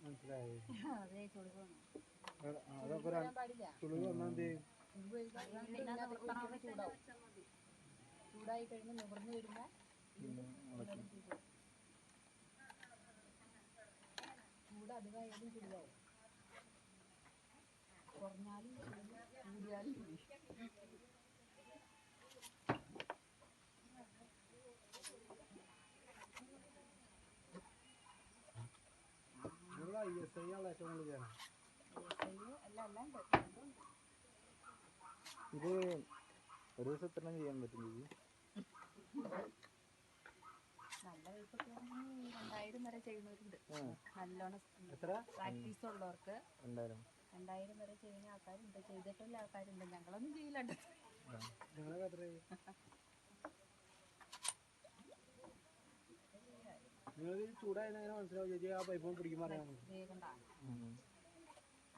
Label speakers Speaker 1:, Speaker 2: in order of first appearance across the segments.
Speaker 1: മനസ്സിലായത്.
Speaker 2: അതെ ചുളിവ് വേണം.
Speaker 1: അതൊക്കെ ചുളിവ് വന്നാൽ എന്ത് ചെയ്യും?
Speaker 2: ചൂടായി കഴിഞ്ഞ് നിവർന്ന് വരുമ്പോൾ ചൂട് അധികമായാലും ചുളിവാവും, കുറഞ്ഞാലും കൂടിയാലും
Speaker 1: ISI ആണ് ഏറ്റവും കൂടുതൽ ചെയ്യണം.
Speaker 3: ഇത് ഒരു ദിവസം എത്ര ചെയ്യാൻ പറ്റും ചേച്ചി?
Speaker 2: നല്ല പൈസക്ക് 2000 വരെ ചെയ്യുന്നവരുണ്ട്. നല്ലോണം പ്രാക്ടീസ് ഉള്ളവർക്ക് 2000 വരെ ചെയ്യുന്ന ആൾക്കാരുണ്ട്, ചെയ്തിട്ടുള്ള ആൾക്കാരുണ്ട്. ഞങ്ങളൊന്നും ചെയ്യില്ല.
Speaker 1: ചൂടായത് എങ്ങനെ മനസ്സിലാവും ചേച്ചി? ആ പൈപ്പ് പിടിക്കുമ്പോൾ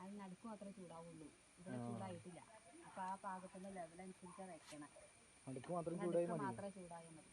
Speaker 2: അതിന് നടുക്ക് മാത്രമേ ചൂടാവുള്ളൂ. ഇവിടെ ചൂടായിട്ടില്ല. അപ്പൊ ആ പാകത്തിന്റെ ലെവൽ അനുസരിച്ചാ വെക്കണം.
Speaker 3: നടുക്ക് മാത്രം
Speaker 2: മാത്രമേ ചൂടായാൽ മതി.